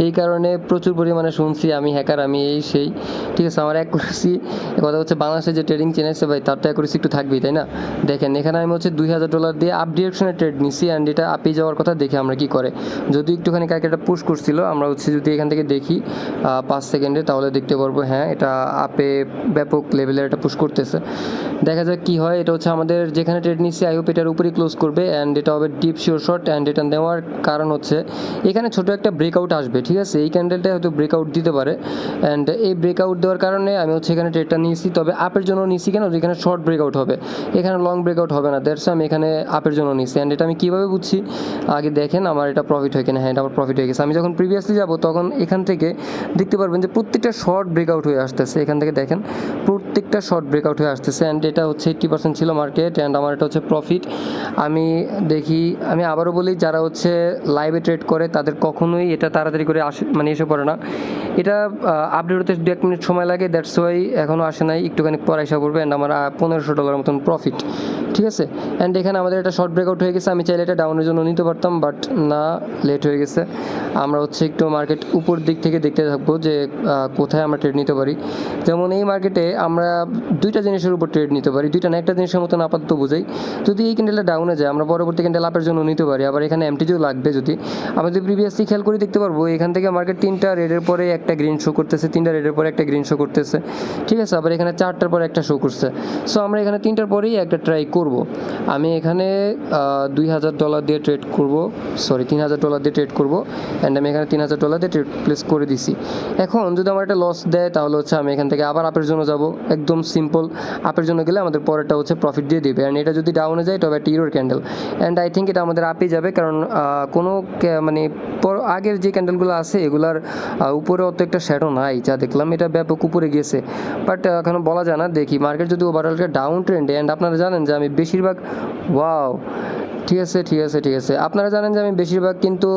এই কারণে প্রচুর পরিমাণে শুনছি আমি হ্যাকার, আমি এই সেই। ঠিক আছে, আমার অ্যাকুরেসি, কথা হচ্ছে বাংলাদেশে যে ট্রেডিং চেন আছে ভাই, তার তো অ্যাকুরেসি একটু থাকবেই, তাই না? দেখেন এখানে আমি হচ্ছে $2000 দিয়ে আপ ডিরেকশনে ট্রেড নিছি, অ্যান্ড এটা আপে যাওয়ার কথা, দেখে আমরা কি করে। যদি একটুখানি কাকে এটা পুশ করছিল, আমরা হচ্ছে যদি এখান থেকে দেখি 5 সেকেন্ডে, তাহলে দেখতে পারবো হ্যাঁ এটা আপে ব্যাপক লেভেলের এটা পুশ করতেছে। দেখা যাক কি হয়। এটা হচ্ছে আমাদের যেখানে ট্রেড নিচ্ছি, আই হোপ এটার উপরেই ক্লোজ করবে, অ্যান্ড এটা হবে ডিপ শিওর শট। অ্যান্ড এটা নেওয়ার কারণ হচ্ছে এখানে ছোটো একটা ব্রেকআউট আসবে, ঠিক আছে? এই ক্যান্ডেলটা হয়তো ব্রেকআউট দিতে পারে, অ্যান্ড এই ব্রেকআউট দেওয়ার কারণে আমি হচ্ছে এখানে ট্রেডটা নিয়েছি। তবে আপের জন্য নিয়েছি কেন, যেখানে শর্ট ব্রেকআউট হবে, এখানে লং ব্রেকআউট হবে না, দ্যাটস আমি এখানে আপের জন্য নিয়েছি। অ্যান্ড এটা আমি কীভাবে বুঝছি, আগে দেখেন আমার এটা প্রফিট হয় কিনা। হ্যাঁ, এটা আমার প্রফিট হয়ে গেছে। আমি যখন প্রিভিয়াসলি যাব তখন এখান থেকে দেখতে পারবেন যে প্রত্যেকটা শর্ট ব্রেকআউট হয়ে আসতেছে। এখান থেকে দেখেন প্রত্যেকটা শর্ট ব্রেকআউট হয়ে আসতেছে, অ্যান্ড এটা হচ্ছে 80% ছিল মার্কেট, অ্যান্ড আমার এটা হচ্ছে প্রফিট। আমি দেখি, আমি আবারও বলি, যারা হচ্ছে লাইভে ট্রেড করে তাদের কখনোই এটা তাড়াতাড়ি করে এসে পড়ে না। এটা আপডেট হতে 2-1 মিনিট সময় লাগে, দ্যাটস ওয়াই এখনও আসে নাই, একটুখানি পরে এসে পড়বে। অ্যান্ড আমার $1500 মতন প্রফিট, ঠিক আছে? অ্যান্ড এখানে আমাদের একটা শর্ট ব্রেকআউট হয়ে গেছে। আমি চাইলে এটা ডাউনের জন্য নিতে পারতাম, বাট না, লেট হয়ে গেছে। আমরা হচ্ছে একটু মার্কেট উপর দিক থেকে দেখতে থাকবো যে কোথায় আমরা ট্রেড নিতে পারি। যেমন এই মার্কেটে আমরা দুইটা জিনিসের উপর ট্রেড নিতে পারি, দুইটা না, একটা জিনিসের মতন আপাতত বোঝাই। যদি এই ক্যান্ডেলটা ডাউনে যায়, আমরা পরবর্তী ক্যান্ডেল আপের জন্য নিতে পারি। আবার এখানে এমটিজিও লাগবে। যদি আমরা যদি প্রিভিয়াসলি খেয়াল করে দেখতে পারবো, এখান থেকে মার্কেট 3টা রেডের পরে একটা গ্রিন শো করতেছে, 3টা রেডের পরে একটা গ্রিন শো করতেছে, ঠিক আছে? আবার এখানে 4টার পরে একটা শো করছে। সো আমরা এখানে 3টার পরেই একটা ট্রাই করব। আমি এখানে $2000 দিয়ে ট্রেড করব, সরি $3000 দিয়ে ট্রেড করব, অ্যান্ড আমি এখানে $3000 দিয়ে ট্রেড প্লেস করে দিছি। এখন যদি আমার একটা লস দেয়, তাহলে হচ্ছে আমি এখান থেকে আবার আপের জন্য যাব। একদম সিম্পল, আপের জন্য গেলে আমাদের পরেরটা হচ্ছে প্রফিট দিয়ে দিবে। অ্যান্ড এটা যদি ডাউনে যায় তবে একটা ইউরোর ক্যান্ডেল, অ্যান্ড আই থিঙ্ক এটা আমাদের আপে যাবে, কারণ কোনো মানে আগের যে ক্যান্ডেলগুলো আছে এগুলার উপরে অত একটা শ্যাডো নাই, যা দেখলাম এটা ব্যাপক উপরে গেছে, বাট এখনও বলা যায় না। দেখি মার্কেট যদি ওভারঅল ডাউন ট্রেন্ডে, অ্যান্ড আপনারা জানেন যে আমি বেশিরভাগ, ওয়াও, ঠিক আছে ঠিক আছে ঠিক আছে, আপনারা জানেন যে আমি বেশিরভাগ কিন্তু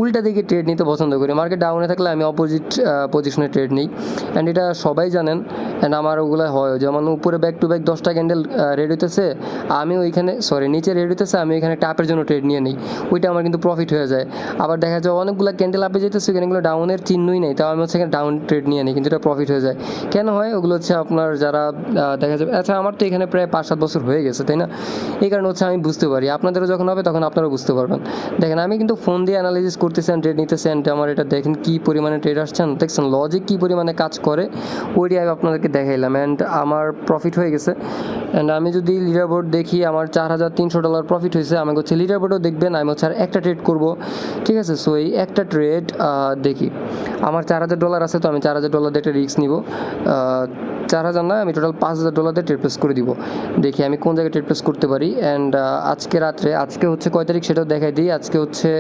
উল্টা দিকে ট্রেড নিতে পছন্দ করি। মার্কেট ডাউনে থাকলে আমি অপোজিট পজিশনে ট্রেড নিই, অ্যান্ড এটা সবাই জানেন। অ্যান্ড আমার ওগুলো হয়, যেমন উপরে ব্যাক টু ব্যাক 10টা ক্যান্ডেল রেড হইতেছে, আমি ওইখানে, সরি নিচে রেড হইতেছে, আমি ওইখানে টাপের জন্য ট্রেড নিয়ে নিই, ওইটা আমার কিন্তু প্রফিট হয়ে যায়। আবার দেখা যায় অনেকগুলো ক্যান্ডেল আপে যেতেছে, ওইখানেগুলো ডাউনের চিহ্নই নেই, তাও আমি হচ্ছে এখানে ডাউন ট্রেড নিয়ে নিই, কিন্তু এটা প্রফিট হয়ে যায়। কেন হয় ওগুলো হচ্ছে আপনার যারা দেখা যাবে, আচ্ছা আমার তো এখানে প্রায় 5-7 বছর হয়ে গেছে, তাই না? এই কারণে হচ্ছে আমি বুঝতে পারি, আপনাদেরও যখন হবে তখন আপনারাও বুঝতে পারবেন। দেখেন আমি কিন্তু ফোন দিয়ে অ্যানালাইসিস করতেছেন, ট্রেড নিতেছেন, আমার এটা দেখেন কী পরিমাণে ট্রেড আসছেন, দেখছেন লজিক কী পরিমাণে কাজ করে, ওইটাই আমি আপনাদেরকে দেখাইলাম। অ্যান্ড আমার প্রফিট হয়ে গেছে। অ্যান্ড আমি যদি লিডার বোর্ড দেখি, আমার $4300 প্রফিট হয়েছে। আমাকে হচ্ছে লিডার বোর্ডও দেখবেন, আমি হচ্ছে আর একটা ট্রেড করব, ঠিক আছে? সো এই একটা ট্রেড দেখি, আমার $4000 আছে, তো আমি $4000 দিয়ে একটা রিস্ক নিব। 4000 না, আমি টোটাল $5000 দিয়ে ট্রেড প্লেস করে দিব। দেখি আমি কোন জায়গায় ট্রেড প্লেস করতে পারি। অ্যান্ড আজকে রাত্রে, আজকে হচ্ছে কয় তারিখ সেটাও দেখাই দিই। আজকে হচ্ছে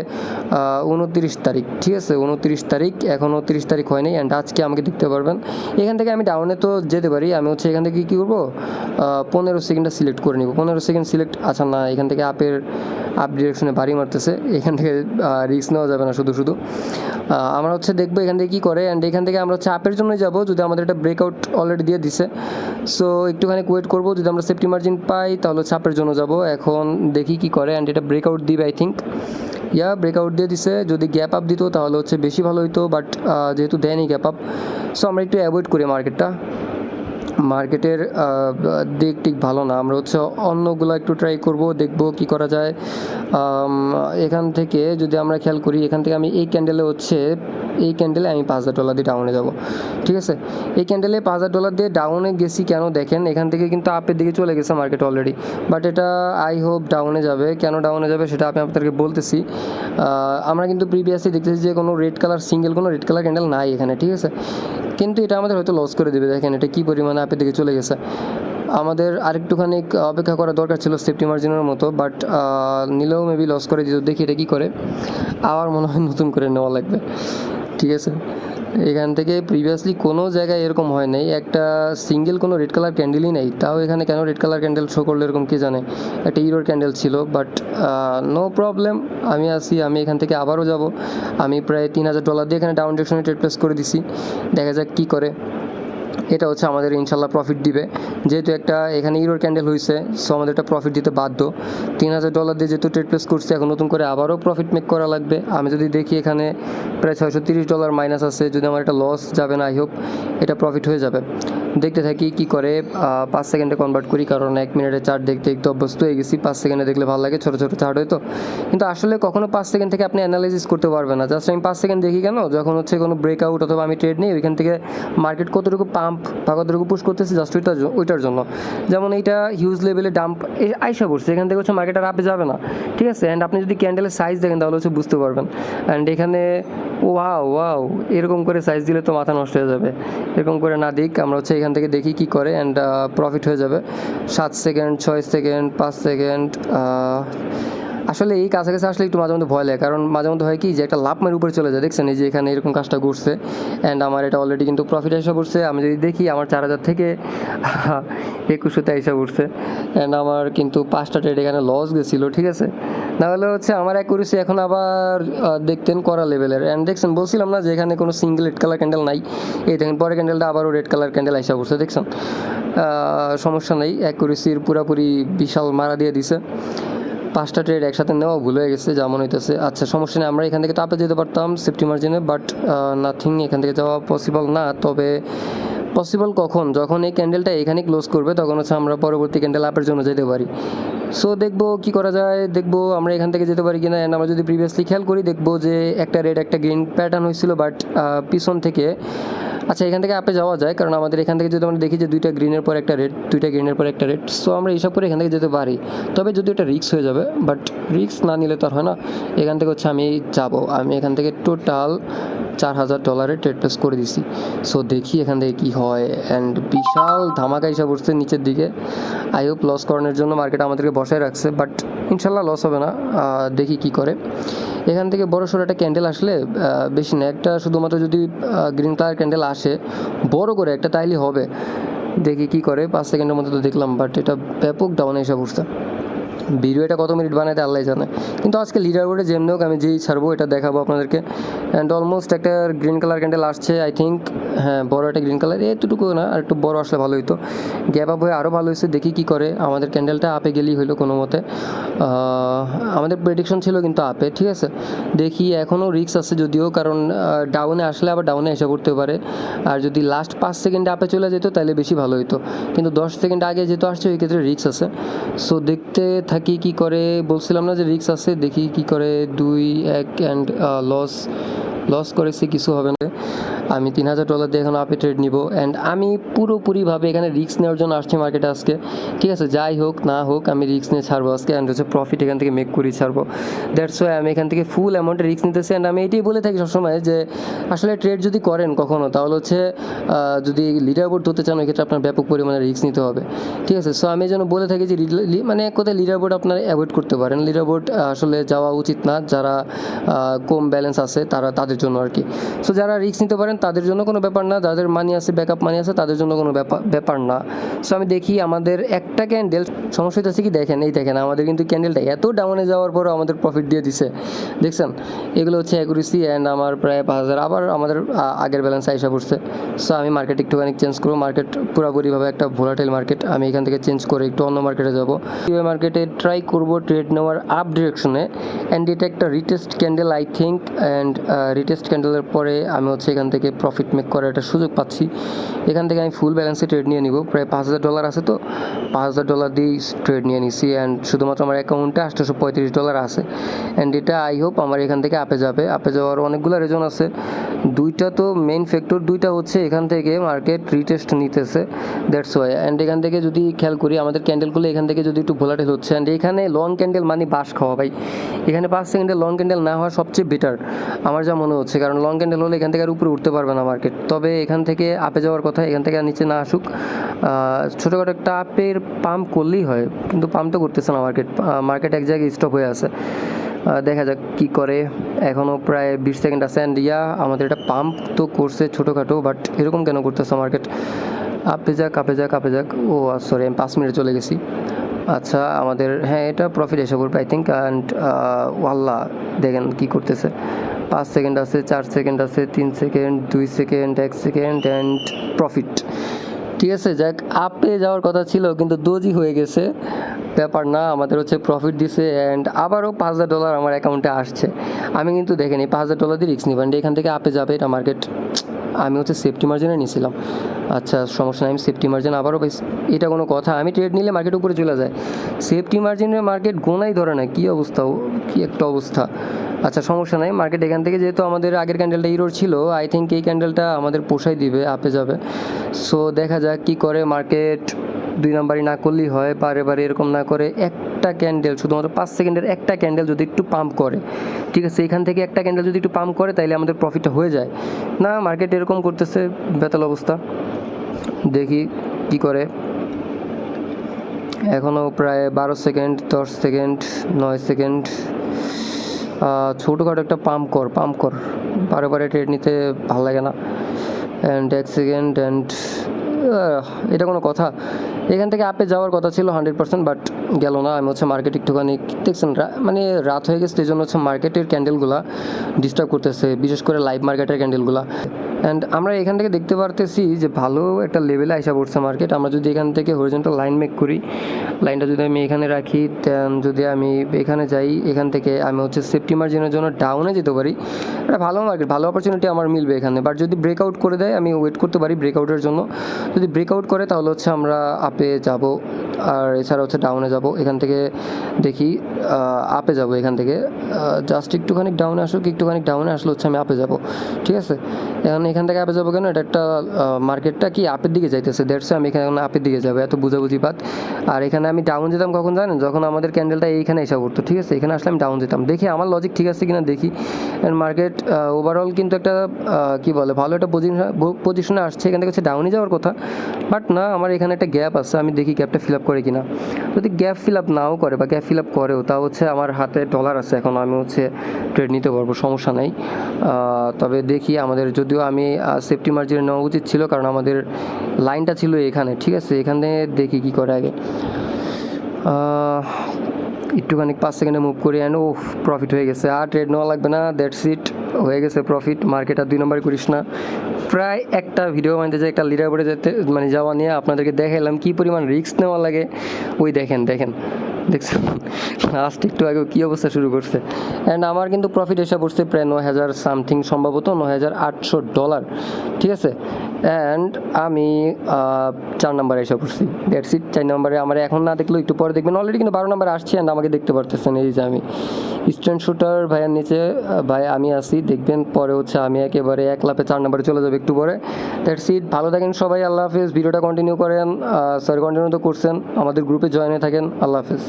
29 তারিখ, ঠিক আছে? 29 তারিখ, এখনও 30 তারিখ হয়নি। অ্যান্ড আজকে আমাকে দেখতে পারবেন এখান থেকে আমি ডাউনে তো যেতে পারি। আমি হচ্ছে এখান থেকে কী করবো, 15 সেকেন্ডটা সিলেক্ট করে নিব। 15 সেকেন্ড সিলেক্ট, আচ্ছা না, এখান থেকে আপ ডিরেকশনে বাড়ি মারতেছে, এখান থেকে রিস্ক নেওয়া যাবে না শুধু শুধু। আমরা হচ্ছে দেখবো এখান থেকে কী করে। অ্যান্ড এখান থেকে আমরা হচ্ছে আপের জন্যই যাবো, যদি আমাদের একটা ব্রেকআউট অলরেডি দিয়ে দিছে। সো একটুখানি ওয়েট করবো, যদি আমরা সেফটি মার্জিন পাই তাহলে হচ্ছে আপের জন্য যাবো। এখন দেখি কী করে। অ্যান্ড এটা ব্রেকআউট দিবে আই থিঙ্ক, ব্রেকআউট দিয়ে দিছে। যদি গ্যাপ আপ দিত তাহলে হচ্ছে বেশি ভালো হইতো, বাট যেহেতু দেয়নি গ্যাপ আপ, সো আমরা একটু অ্যাভয়েড করি মার্কেটের দিক ঠিক ভালো না। আমরা হচ্ছে অন্যগুলো একটু ট্রাই করব, দেখব কি করা যায়। এখান থেকে যদি আমরা খেয়াল করি, এখান থেকে আমি এই ক্যান্ডেলে আমি $5000 দিয়ে ডাউনে যাব, ঠিক আছে? এই ক্যান্ডেলে $5000 দিয়ে ডাউনে গেছি কেন, দেখেন এখান থেকে কিন্তু আপের দিকে চলে গেছে মার্কেট অলরেডি, বাট এটা আই হোপ ডাউনে যাবে। কেন ডাউনে যাবে সেটা আমি আপনাদেরকে বলতেছি। আমরা কিন্তু প্রিভিয়াসলি দেখতেছি যে কোনো রেড কালার ক্যান্ডেল নাই এখানে, ঠিক আছে? কিন্তু এটা আমাদের হয়তো লস করে দেবে। দেখেন এটা কী পরিমাণে আপের দিকে চলে গেছে। আমাদের আরেকটুখানি অপেক্ষা করা দরকার ছিল সেফটি মার্জিনের মতো, বাট নিলেও মেবি লস করে দিত। দেখি এটা কী করে, আবার মনে হয় নতুন করে নেওয়া লাগবে, ঠিক আছে? এখান থেকে প্রিভিয়াসলি কোনো জায়গায় এরকম হয় নাই, একটা সিঙ্গেল কোনো রেড কালার ক্যান্ডেলই নেই। তাও এখানে কেন রেড কালার ক্যান্ডেল শো করলো এরকম কে জানে। একটা ইউরোর ক্যান্ডেল ছিল, বাট নো প্রবলেম, আমি এখান থেকে আবারও যাব। আমি প্রায় $3000 দিয়ে এখানে ডাউন ডিরেকশনে ট্রেড প্লেস করে দিছি, দেখা যাক কী করে। এটা হচ্ছে আমাদের ইনশাল্লাহ প্রফিট দিবে, যেহেতু একটা এখানে ইউরোর ক্যান্ডেল হয়েছে, সো আমাদের এটা প্রফিট দিতে বাধ্য। $3000 দিয়ে যেহেতু ট্রেড প্লেস করছে, এখন নতুন করে আবারও প্রফিট মেক করা লাগবে। আমি যদি দেখি এখানে প্রায় $630 মাইনাস আছে, যদি আমার এটা লস যাবে না, আই হোপ এটা প্রফিট হয়ে যাবে। দেখতে থাকি কি করে। 5 সেকেন্ডে কনভার্ট করি, কারণ 1 মিনিটে চার্ট দেখতে একটু অভ্যস্ত হয়ে গেছি। 5 সেকেন্ডে দেখলে ভালো লাগে, ছোটো ছোটো চার্ট হয়তো, কিন্তু আসলে কখনো 5 সেকেন্ড থেকে আপনি অ্যানালাইসিস করতে পারবেন না। জাস্ট আমি 5 সেকেন্ড দেখি কেন, যখন হচ্ছে কোনো ব্রেকআউট অথবা আমি ট্রেড নিই, ওইখান থেকে মার্কেট কতটুকু পাম্প বা কতটুকু পুশ করতেছে, জাস্ট ওইটার জন্য। যেমন এইটা হিউজ লেভেলে ডাম্প আইসা পড়ছে, এখান থেকে হচ্ছে মার্কেট আর আপে যাবে না, ঠিক আছে। অ্যান্ড আপনি যদি ক্যান্ডেলের সাইজ দেখেন তাহলে হচ্ছে বুঝতে পারবেন। অ্যান্ড এখানে ওয়াও এরকম করে সাইজ দিলে তো মাথা নষ্ট হয়ে যাবে। এরকম করে না দিক, আমরা হচ্ছে এখান থেকে দেখি কি করে, অ্যান্ড প্রফিট হয়ে যাবে। 7 সেকেন্ড, 6 সেকেন্ড, 5 সেকেন্ড। আসলে এই কাছাকাছি আসলে একটু মাঝে মধ্যে ভয় লাগে, কারণ মাঝে মধ্যে হয় কি যে একটা লাভ মের উপরে চলে যায়। দেখছেন এই যে এখানে এরকম কাজটা ঘুরছে, অ্যান্ড আমার এটা অলরেডি কিন্তু প্রফিট এসে পড়ছে। আমি যদি দেখি আমার 4000 থেকে 2100-তে এসে পড়ছে, অ্যান্ড আমার কিন্তু 5টা ট্রেড এখানে লস গেছিলো, ঠিক আছে। নাহলে হচ্ছে আমার অ্যাকুরেসি এখন আবার দেখতেন করা লেভেলের। অ্যান্ড দেখছেন বলছিলাম না যে এখানে কোনো সিঙ্গেল রেড কালার ক্যান্ডেল নাই, এই দেখেন পরে ক্যান্ডেলটা আবারও রেড কালার ক্যান্ডেল এসে পড়ছে, দেখছেন। সমস্যা নেই, অ্যাকুরেসির পুরাপুরি বিশাল মারা দিয়ে দিছে। 5টা ট্রেড একসাথে নেওয়া ভুল হয়ে গেছে, যেমন হইতেছে। আচ্ছা সমস্যা নেই, আমরা এখান থেকে তো আপে যেতে পারতাম সেফটি মার্জিনে, বাট নাথিং, এখান থেকে যাওয়া পসিবল না। তবে পসিবল কখন, যখন এই ক্যান্ডেলটা এখানে ক্লোজ করবে, তখন হচ্ছে আমরা পরবর্তী ক্যান্ডেল আপের জন্য যেতে পারি। সো দেখবো কী করা যায়, দেখবো আমরা এখান থেকে যেতে পারি কিনা। অ্যান্ড আমরা যদি প্রিভিয়াসলি খেয়াল করি, দেখবো যে একটা রেড একটা গ্রিন প্যাটার্ন হয়েছিল, বাট পিছন থেকে আচ্ছা এখান থেকে আপে যাওয়া যায়, কারণ আমাদের এখান থেকে যদি আমরা দেখি যে 2টা গ্রিনের পর একটা রেড, 2টা গ্রিনের পর একটা রেড, সো আমরা এইসব করে এখান থেকে যেতে পারি। তবে যদি এটা রিস্ক হয়ে যাবে, বাট রিস্ক না নিলে তো আর হয় না। এখান থেকে হচ্ছে আমি এখান থেকে টোটাল $4000 ট্রেড প্লেস করে দিছি। সো দেখি এখান থেকে কী হয়। অ্যান্ড বিশাল ধামাকা হিসাব উঠছে নিচের দিকে। আই হোপ লস করানোর জন্য মার্কেট আমাদেরকে বসায় রাখছে, বাট ইনশাল্লাহ লস হবে না। দেখি কি করে। এখান থেকে বড় সড়ো একটা ক্যান্ডেল আসলে, বেশি না, একটা শুধুমাত্র যদি গ্রিন কালার ক্যান্ডেল আসে বড় করে একটা, তাইলে হবে। দেখি কি করে। 5 সেকেন্ডের মধ্যে তো দেখলাম, বাট এটা ব্যাপক ডাউনে এসে পড়ছে। ভিডিওটা কত মিনিট বানাইতে আল্লাহ জানে, কিন্তু আজকে লিডার বোর্ডে যেমনি হোক আমি যেই ছাড়বো এটা দেখাবো আপনাদেরকে। অ্যান্ড অলমোস্ট একটা গ্রিন কালার ক্যান্ডেল আসছে, আই থিঙ্ক। হ্যাঁ, বড় একটা গ্রিন কালার, এতটুকু না, আর একটু বড় আসলে ভালো হইতো। গ্যাপ আপ হয়ে আরও ভালো হয়েছে, দেখি কি করে। আমাদের ক্যান্ডেলটা আপে গেলেই হইলো কোনো মতে। আমাদের প্রেডিকশন ছিল কিন্তু আপে, ঠিক আছে। দেখি, এখনও রিস্ক আছে যদিও, কারণ ডাউনে আসলে আবার ডাউনে এসে পড়তে পারে। আর যদি লাস্ট 5 সেকেন্ডে আপে চলে যেত তাহলে বেশি ভালো হইতো, কিন্তু 10 সেকেন্ড আগে যেহেতু আসছে ওই ক্ষেত্রে রিস্ক আছে। সো দেখতে থাকি কি করে। বলছিলাম না যে রিস্ক আছে, দেখি কি করে। 2-1 অ্যান্ড লস করেছি, কিছু হবে না। আমি $3000 দিয়ে এখন আপে ট্রেড নিব। অ্যান্ড আমি পুরোপুরিভাবে এখানে রিস্ক নেওয়ার জন্য আসছি মার্কেটে আজকে, ঠিক আছে। যাই হোক না হোক আমি রিস্ক নিয়ে ছাড়বো আজকে, অ্যান্ড হচ্ছে প্রফিট এখান থেকে মেক করি ছাড়বো। দ্যাটস ওয়াই আমি এখান থেকে ফুল অ্যামাউন্টে রিস্ক নিতেছি। অ্যান্ড আমি এটাই বলে থাকি সবসময় যে আসলে ট্রেড যদি করেন কখনো, তাহলে হচ্ছে যদি লিডার বোর্ড ধরতে চান, ওই ক্ষেত্রে আপনার ব্যাপক পরিমাণে রিস্ক নিতে হবে, ঠিক আছে। সো আমি যেন বলে থাকি যে মানে কোথায় লিডার বোর্ড আপনারা অ্যাভয়েড করতে পারেন। লিডার বোর্ড আসলে যাওয়া উচিত না, যারা কম ব্যালেন্স আছে তাদের জন্য আর কি। সো যারা রিস্ক নিতে পারেন তাদের জন্য কোনো ব্যাপার না, যাদের মানি আছে, ব্যাকআপ মানি আছে, তাদের জন্য কোনো ব্যাপার না। সো আমি দেখি আমাদের একটা ক্যান্ডেল, সমস্যা হচ্ছে কি, দেখেন আমাদের কিন্তু ক্যান্ডেলটা এত ডাউনে যাওয়ার পরও আমাদের প্রফিট দিয়ে দিছে, দেখছেন। এগুলো হচ্ছে অ্যাকুরেসি। অ্যান্ড আমার প্রায় 5000 আবার আমাদের আগের ব্যালেন্স আইসা পড়ছে। সো আমি মার্কেট একটুখানি চেঞ্জ করবো। মার্কেট পুরোপুরিভাবে একটা ভোলাটাইল মার্কেট, আমি এখান থেকে চেঞ্জ করে একটু অন্য মার্কেটে যাবো। মার্কেটে ট্রাই করবো ট্রেড নেওয়ার আপ ডিরেকশনে। অ্যান্ড এটা একটা retest candle I think. And retest ক্যান্ডেলের পরে আমি হচ্ছে এখান থেকে প্রফিট মেক করার একটা সুযোগ পাচ্ছি। এখান থেকে আমি ফুল ব্যালেন্সে ট্রেড নিয়ে নিব। প্রায় $5000 আছে, তো $5000 দিয়েই ট্রেড নিয়ে নিছি। অ্যান্ড শুধুমাত্র আমার অ্যাকাউন্টে $835 আছে। অ্যান্ড এটা আই হোপ আমার এখান থেকে আপে যাবে। আপে যাওয়ার অনেকগুলো রিজন আছে, দুইটা তো মেইন ফ্যাক্টর। দুইটা হচ্ছে এখান থেকে মার্কেট রিটেস্ট নিতেছে, দ্যাটস ওয়াই। অ্যান্ড এখান থেকে যদি খেয়াল করি আমাদের ক্যান্ডেলগুলো এখান থেকে যদি একটু ভোলাটাইল হচ্ছে। অ্যান্ড এখানে লং ক্যান্ডেল মানে বাস খাওয়া ভাই। এখানে 5 সেকেন্ডে লং ক্যান্ডেল না হওয়া সবচেয়ে বেটার আমার যা মনে হচ্ছে, কারণ লং ক্যান্ডেল হলে এখান থেকে আর উপরে উঠতে পারবে না মার্কেট। তবে এখান থেকে আপে যাওয়ার কথা, এখান থেকে আর নিচে না আসুক। ছোটোখাটো একটা আপের পাম্প করলেই হয়, কিন্তু পাম্প তো করতেছে না মার্কেট এক জায়গায় স্টপ হয়ে আছে। দেখা যাক কি করে। এখনও প্রায় 20 সেকেন্ড আছে। অ্যান্ড আমাদের এটা পাম্প তো করছে ছোটোখাটো, বাট এরকম কেন করতেছে মার্কেট? আপে যাক। ও সরি, আমি 5 মিনিটে চলে গেছি। আচ্ছা আমাদের হ্যাঁ এটা প্রফিট এসে পড়বে আই থিঙ্ক অ্যান্ড ওয়াল্লাহ দেখেন কি করতেছে 5 সেকেন্ড আছে 4 সেকেন্ড আছে 3 second 2 second 1 second and profit. ঠিক আছে যাক আপে যাওয়ার কথা ছিল কিন্তু দোজি হয়ে গেছে, ব্যাপার না, আমাদের হচ্ছে প্রফিট দিছে অ্যান্ড আবারও $5,000 আমার অ্যাকাউন্টে আসছে। আমি কিন্তু দেখেনি $5,000 দিয়ে রিস্ক নিবেন এখান থেকে আপে যাবে এটা মার্কেট, আমি হচ্ছে সেফটি মার্জিনে নিয়েছিলাম। আচ্ছা সমস্যা নেই, আমি সেফটি মার্জিন আবারও পাইছি, এটা কোনো কথা? আমি ট্রেড নিলে মার্কেট উপরে চলে যায়, সেফটি মার্জিনের মার্কেট গোনাই ধরে না, কী অবস্থা, কী একটা অবস্থা। আচ্ছা সমস্যা নাই, মার্কেট এখান থেকে যেহেতু আমাদের আগের ক্যান্ডেলটা ইরোর ছিল, আই থিঙ্ক এই ক্যান্ডেলটা আমাদের পোষাই দিবে, আপে যাবে। সো দেখা যাক কী করে মার্কেট, 2 নাম্বারই না করলেই হয়, বারে বারে এরকম না করে একটা ক্যান্ডেল শুধুমাত্র 5 সেকেন্ডের একটা ক্যান্ডেল যদি একটু পাম্প করে, ঠিক আছে এখান থেকে একটা ক্যান্ডেল যদি একটু পাম্প করে তাইলে আমাদের প্রফিটটা হয়ে যায়। না মার্কেট এরকম করতেছে, বেতাল অবস্থা, দেখি কি করে। এখনও প্রায় 12 সেকেন্ড 10 সেকেন্ড 9 সেকেন্ড, ছোটোখাটো একটা পাম্প কর, বারে বারে ট্রেড নিতে ভালো লাগে না। অ্যান্ড 1 সেকেন্ড অ্যান্ড এটা কোনো কথা? এখান থেকে আপে যাওয়ার কথা ছিল 100%, বাট গেল না। আমি হচ্ছে মার্কেট একটুখানি দেখছেন মানে রাত হয়ে গেছে, এই জন্য হচ্ছে মার্কেটের ক্যান্ডেলগুলো ডিস্টার্ব করতেছে, বিশেষ করে লাইভ মার্কেটের ক্যান্ডেলগুলো। অ্যান্ড আমরা এখান থেকে দেখতে পারতেছি যে ভালো একটা লেভেলে আইসা পড়ছে মার্কেট। আমরা যদি এখান থেকে হরিজন্টাল লাইন মেক করি, লাইনটা যদি আমি এখানে রাখি, দেন যদি আমি এখানে যাই, এখান থেকে আমি হচ্ছে সেফটি মার্জিনের জন্য ডাউনে যেতে পারি, এটা ভালো মার্কেট, ভালো অপরচুনিটি আমার মিলবে এখানে। বাট যদি ব্রেকআউট করে দেয় আমি ওয়েট করতে পারি ব্রেকআউটের জন্য, যদি ব্রেকআউট করে তাহলে হচ্ছে আমরা আপে যাব, আর এছাড়া হচ্ছে ডাউনে যাব। এখান থেকে দেখি আপে যাব, এখান থেকে জাস্ট একটুখানি ডাউনে আসুক, একটুখানি ডাউনে আসলে হচ্ছে আমি আপে যাব, ঠিক আছে। এখান থেকে আপে যাবো কেন, এটা একটা মার্কেটটা কি আপের দিকে যাইতেছে, দ্যাটস আমি এখানে আপের দিকে যাবো, এত বুঝাবুঝি বাদ। আর এখানে আমি ডাউন যেতাম কখন জানেন, যখন আমাদের ক্যান্ডেলটা এইখানে এসে পড়তো, ঠিক আছে এখানে আসলে আমি ডাউন যেতাম, দেখি আমার লজিক ঠিক আছে কিনা দেখি। অ্যান্ড মার্কেট ওভারঅল কিন্তু একটা কি বলে ভালো একটা পজিশনে আসছে, এখান থেকে হচ্ছে ডাউনে যাওয়ার কথা, বাট না আমার এখানে একটা গ্যাপ আছে, আমি দেখি গ্যাপটা ফিল আপ করে কিনা। যদি গ্যাপ ফিল আপ নাও করে বা গ্যাপ ফিল আপ করেও, তা হচ্ছে আমার হাতে ডলার আছে, এখন আমি হচ্ছে ট্রেড নিতে পারবো, সমস্যা নেই। তবে দেখি আমাদের, যদিও আমি সেফটি মার্জিনে নেওয়া উচিত ছিল, কারণ আমাদের লাইনটা ছিল এখানে, ঠিক আছে এখানে দেখি কি করে আগে। একটুখানি 5 সেকেন্ডে মুভ করি অ্যান্ড ও প্রফিট হয়ে গেছে, আর ট্রেড নেওয়া লাগবে না, দ্যাটস ইট, হয়ে গেছে প্রফিট। মার্কেট আর 2 নম্বর করিস না। প্রায় একটা ভিডিও বানাতে যে একটা লিডার বোর্ডে যেতে মানে যাওয়া নিয়ে আপনাদেরকে দেখালাম কী পরিমাণ রিস্ক নেওয়া লাগে, ওই দেখেন দেখছেন লাস্ট একটু আগে কী অবস্থা শুরু করছে। অ্যান্ড আমার কিন্তু প্রফিট এসে পড়ছে প্রায় 9,000 সামথিং, সম্ভবত $9,800, ঠিক আছে। অ্যান্ড আমি 4 নম্বরে এসে পড়ছি, দ্যাটস ইট। 4 নম্বরে আমার এখন না দেখলেও একটু পরে দেখবেন, অলরেডি কিন্তু 12 নম্বরে আসছি অ্যান্ড আমাকে দেখতে পারতেছেন, এই যে আমি স্ট্যান্ড শুটার ভাইয়ের নিচে ভাই আমি আসি, দেখবেন পরে হচ্ছে আমি একেবারে এক লাফে 4 নম্বরে চলে যাবো একটু পরে। দ্যাটস ইট, ভালো থাকেন সবাই, আল্লাহ হাফেজ। ভিডিওটা কন্টিনিউ করেন, কন্টিনিউ তো করছেন, আমাদের গ্রুপে জয়েন হয়ে থাকেন, আল্লাহ হাফেজ।